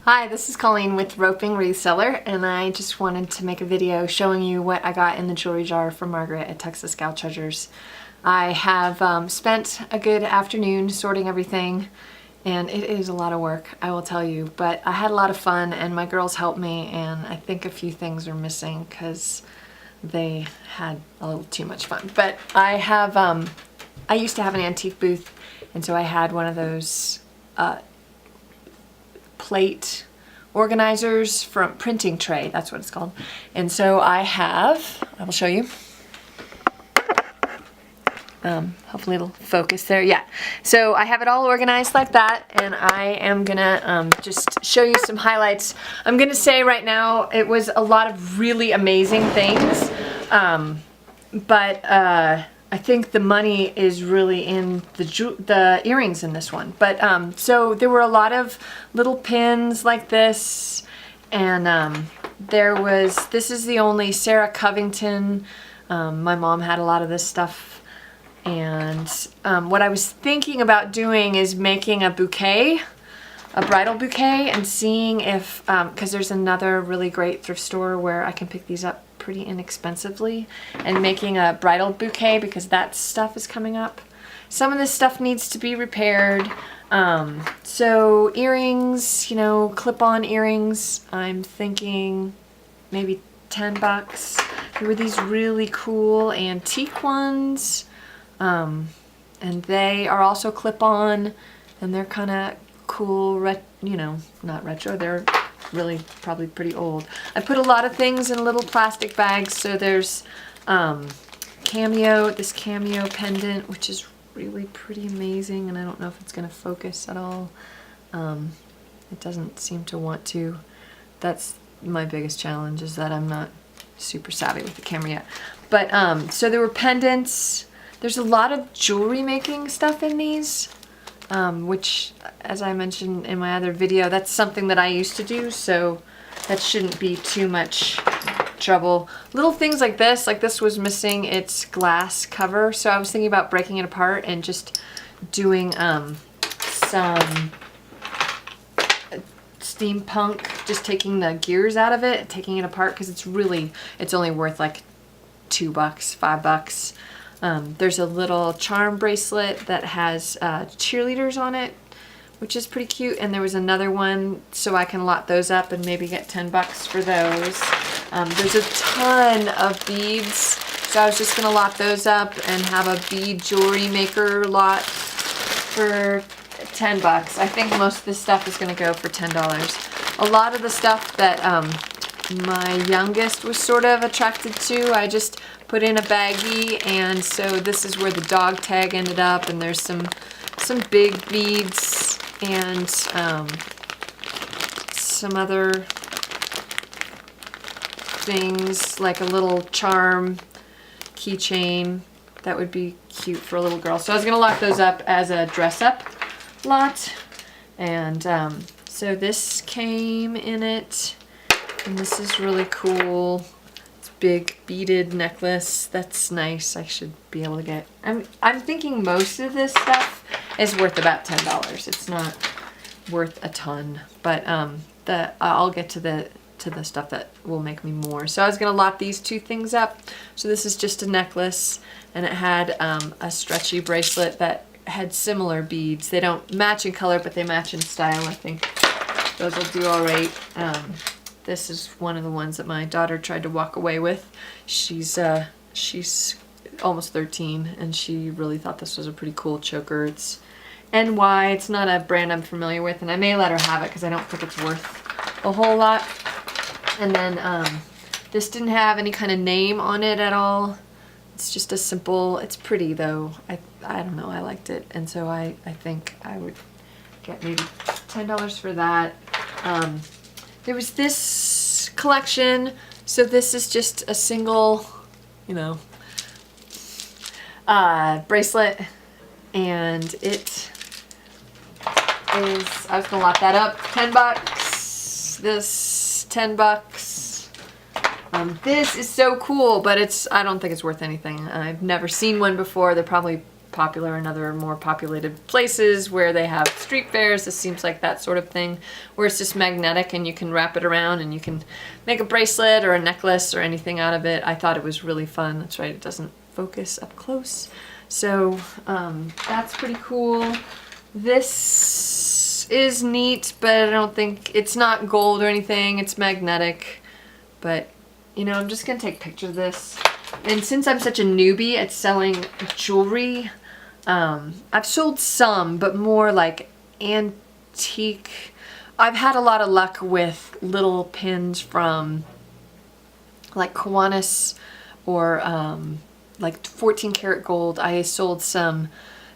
Hi, this is Colleen with Roping Reseller, and I just wanted to make a video showing you what I got in the jewelry jar from Margaret at Texas Gal Treasures. I have spent a good afternoon sorting everything, and it is a lot of work, I will tell you, but I had a lot of fun and my girls helped me, and I think a few things are missing because they had a little too much fun. But I have, I used to have an antique booth, and so I had one of those plate organizers from printing tray, that's what it's called. And so I will show you. Hopefully it'll focus there. Yeah. So I have it all organized like that, and I am gonna just show you some highlights. I'm gonna say right now it was a lot of really amazing things, but I think the money is really in the earrings in this one. But so there were a lot of little pins like this, and this is the only Sarah Covington. My mom had a lot of this stuff, and what I was thinking about doing is making a bouquet, a bridal bouquet, and seeing if, because there's another really great thrift store where I can pick these up pretty inexpensively, and making a bridal bouquet because that stuff is coming up. Some of this stuff needs to be repaired. So earrings, you know, clip-on earrings, I'm thinking maybe 10 bucks. There were these really cool antique ones, and they are also clip-on, and they're kind of cool, you know, not retro, they're really probably pretty old. I put a lot of things in little plastic bags. So there's this cameo pendant, which is really pretty amazing, and I don't know if it's gonna focus at all. It doesn't seem to want to. That's my biggest challenge, is that I'm not super savvy with the camera yet. But so there were pendants. There's a lot of jewelry making stuff in these, which, as I mentioned in my other video, that's something that I used to do, so that shouldn't be too much trouble. Little things like this was missing its glass cover, so I was thinking about breaking it apart and just doing some steampunk, just taking the gears out of it, taking it apart, because it's only worth like $2, $5. There's a little charm bracelet that has cheerleaders on it, which is pretty cute. And there was another one, so I can lot those up and maybe get 10 bucks for those. There's a ton of beads, so I was just gonna lot those up and have a bead jewelry maker lot for 10 bucks. I think most of this stuff is gonna go for $10. A lot of the stuff that my youngest was sort of attracted to, I just put in a baggie, and so this is where the dog tag ended up, and there's some big beads and some other things, like a little charm keychain that would be cute for a little girl. So I was gonna lock those up as a dress up lot, and so this came in it, and this is really cool. Big beaded necklace. That's nice. I should be able to get. I'm thinking most of this stuff is worth about $10. It's not worth a ton, but I'll get to the stuff that will make me more. So I was gonna lock these two things up. So this is just a necklace, and it had a stretchy bracelet that had similar beads. They don't match in color, but they match in style. I think those will do all right. This is one of the ones that my daughter tried to walk away with. She's almost 13, and she really thought this was a pretty cool choker. It's NY. It's not a brand I'm familiar with, and I may let her have it because I don't think it's worth a whole lot. And then this didn't have any kind of name on it at all. It's just a simple. It's pretty though. I don't know. I liked it, and so I think I would get maybe $10 for that. There was this collection, so this is just a single, you know, bracelet, and it is, I was gonna lock that up, 10 bucks, this 10 bucks. This is so cool, but I don't think it's worth anything. I've never seen one before. They're probably popular in other more populated places where they have street fairs. This seems like that sort of thing where it's just magnetic and you can wrap it around and you can make a bracelet or a necklace or anything out of it. I thought it was really fun. That's right, it doesn't focus up close. So that's pretty cool. This is neat, but I don't think, it's not gold or anything, it's magnetic. But, you know, I'm just gonna take pictures of this. And since I'm such a newbie at selling jewelry, I've sold some, but more like antique. I've had a lot of luck with little pins from like Kiwanis or like 14 karat gold. I sold some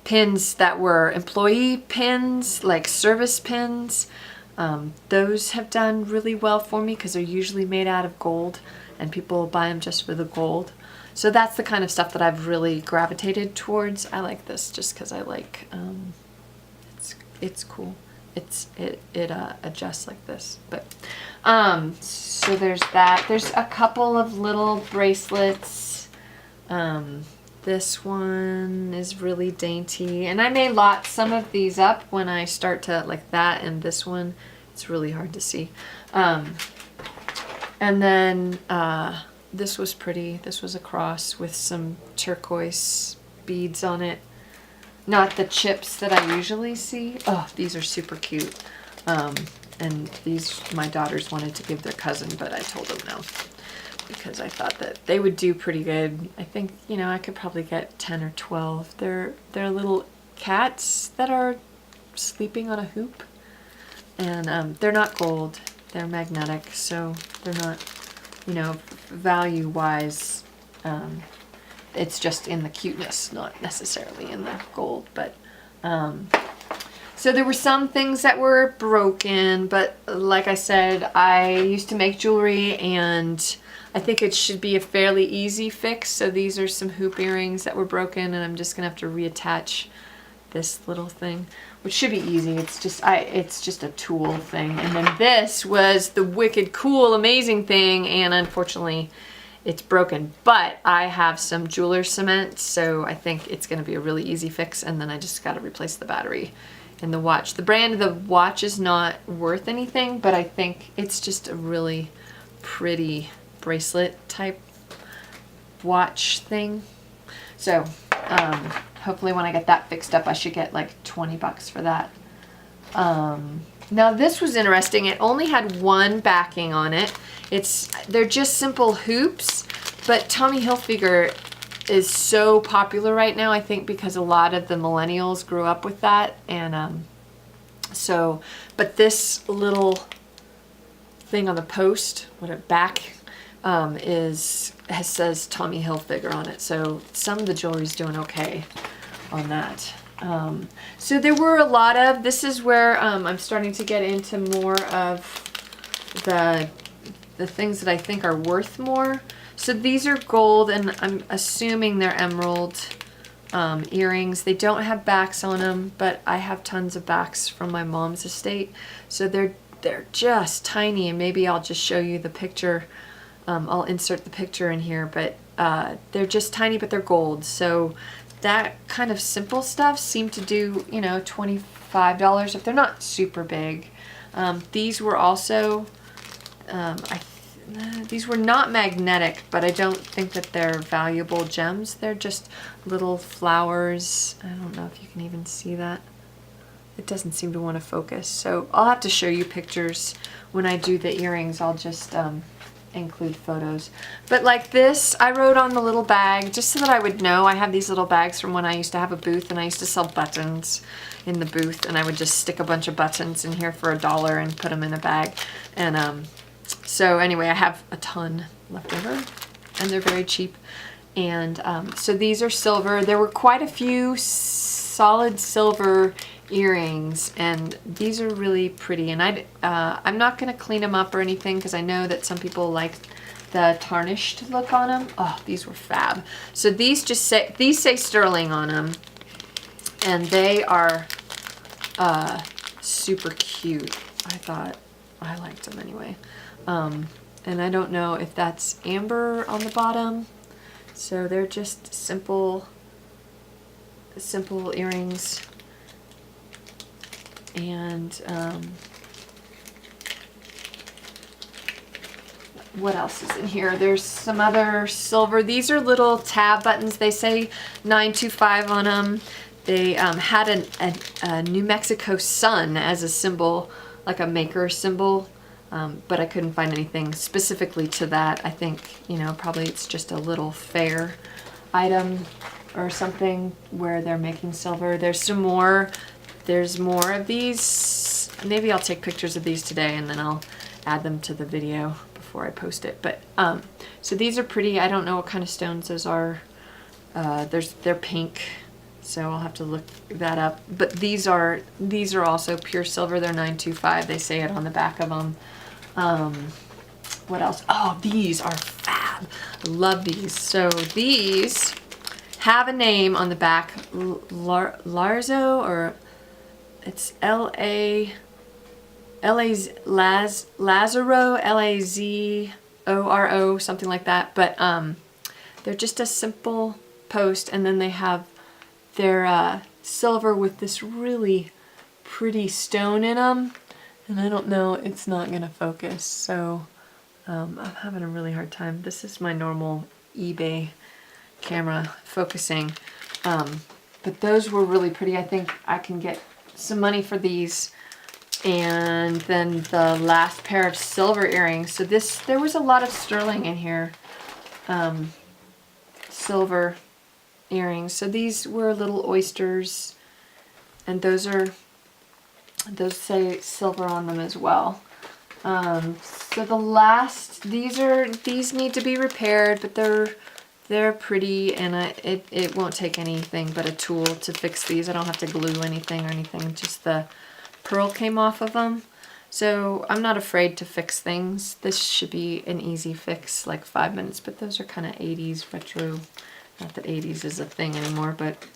pins that were employee pins, like service pins. Those have done really well for me because they're usually made out of gold and people buy them just for the gold. So that's the kind of stuff that I've really gravitated towards. I like this just because I like, it's cool. It adjusts like this. But so there's that. There's a couple of little bracelets. This one is really dainty, and I may lot some of these up when I start to, like that and this one. It's really hard to see. And then this was pretty. This was a cross with some turquoise beads on it. Not the chips that I usually see. Oh, these are super cute. And these my daughters wanted to give their cousin, but I told them no, because I thought that they would do pretty good. I think, you know, I could probably get 10 or 12. They're little cats that are sleeping on a hoop. And they're not gold. They're magnetic, so they're not, you know, value-wise, it's just in the cuteness, not necessarily in the gold. But so there were some things that were broken, but like I said, I used to make jewelry and I think it should be a fairly easy fix. So these are some hoop earrings that were broken and I'm just gonna have to reattach this little thing, which should be easy. It's just a tool thing. And then this was the wicked cool amazing thing, and unfortunately it's broken, but I have some jeweler cement, so I think it's going to be a really easy fix. And then I just got to replace the battery in the watch. The brand of the watch is not worth anything, but I think it's just a really pretty bracelet type watch thing. So hopefully when I get that fixed up, I should get like 20 bucks for that. Now this was interesting. It only had one backing on it. They're just simple hoops, but Tommy Hilfiger is so popular right now, I think because a lot of the millennials grew up with that. And but this little thing on the post, back, says Tommy Hilfiger on it. So some of the jewelry's doing okay on that. So there were a lot of, this is where I'm starting to get into more of the things that I think are worth more. So these are gold, and I'm assuming they're emerald earrings. They don't have backs on them, but I have tons of backs from my mom's estate. So they're just tiny, and maybe I'll just show you the picture. I'll insert the picture in here, but they're just tiny, but they're gold. So that kind of simple stuff seemed to do, you know, $25 if they're not super big. These were also, these were not magnetic, but I don't think that they're valuable gems. They're just little flowers. I don't know if you can even see that. It doesn't seem to want to focus. So I'll have to show you pictures when I do the earrings. I'll just include photos. But like this, I wrote on the little bag just so that I would know. I have these little bags from when I used to have a booth, and I used to sell buttons in the booth, and I would just stick a bunch of buttons in here for $1 and put them in a bag. And so anyway, I have a ton left over, and they're very cheap. And so these are silver. There were quite a few solid silver earrings, and these are really pretty. And I'm not going to clean them up or anything because I know that some people like the tarnished look on them. Oh, these were fab. So these say sterling on them, and they are super cute. I thought I liked them anyway. And I don't know if that's amber on the bottom. So they're just simple simple earrings. And what else is in here? There's some other silver. These are little tab buttons. They say 925 on them. They had a New Mexico sun as a symbol, like a maker symbol, but I couldn't find anything specifically to that. I think, you know, probably it's just a little fair item or something where they're making silver. There's some more. There's more of these. Maybe I'll take pictures of these today and then I'll add them to the video before I post it. But so these are pretty. I don't know what kind of stones those are. They're pink, so I'll have to look that up. But these are also pure silver. They're 925. They say it on the back of them. What else? Oh, these are fab. I love these. So these have a name on the back. Larzo, or it's Lazaro, Lazaro, something like that. But they're just a simple post, and then they have their silver with this really pretty stone in them. And I don't know, it's not gonna focus, so I'm having a really hard time. This is my normal eBay camera focusing, but those were really pretty. I think I can get some money for these. And then the last pair of silver earrings. So there was a lot of sterling in here, silver earrings. So these were little oysters, and those say silver on them as well. So the last, these need to be repaired, but they're pretty, and it won't take anything but a tool to fix these. I don't have to glue anything or anything, just the pearl came off of them. So I'm not afraid to fix things. This should be an easy fix, like 5 minutes, but those are kind of 80s retro. Not that 80s is a thing anymore, but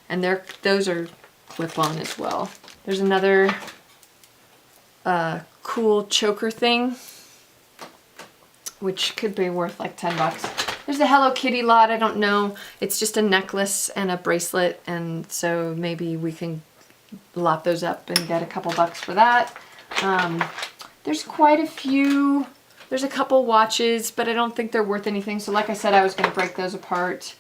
and those are clip-on as well. There's another cool choker thing, which could be worth like 10 bucks. There's a Hello Kitty lot, I don't know. It's just a necklace and a bracelet, and so maybe we can lot those up and get a couple bucks for that. There's quite a few. There's a couple watches, but I don't think they're worth anything. So like I said, I was going to break those apart.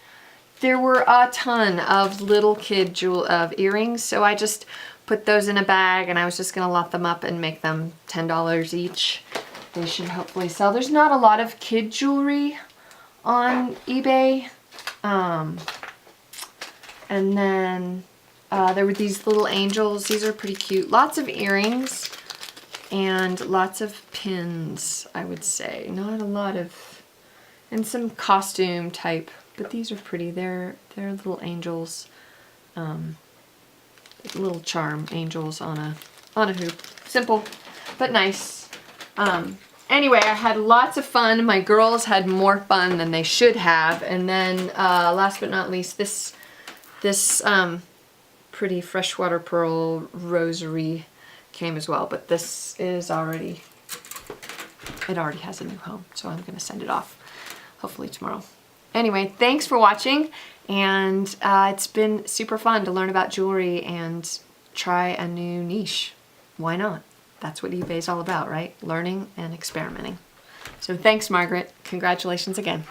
There were a ton of little kid earrings, so I just put those in a bag, and I was just going to lot them up and make them $10 each. They should hopefully sell. There's not a lot of kid jewelry on eBay. And then there were these little angels. These are pretty cute. Lots of earrings and lots of pins, I would say. Not a lot of, and some costume type, but these are pretty. They're little angels, little charm angels on a hoop. Simple, but nice. Anyway, I had lots of fun. My girls had more fun than they should have. And then last but not least, this pretty freshwater pearl rosary came as well, but this is already has a new home, so I'm going to send it off hopefully tomorrow. Anyway, thanks for watching, and it's been super fun to learn about jewelry and try a new niche. Why not? That's what eBay's all about, right? Learning and experimenting. So thanks, Margaret. Congratulations again.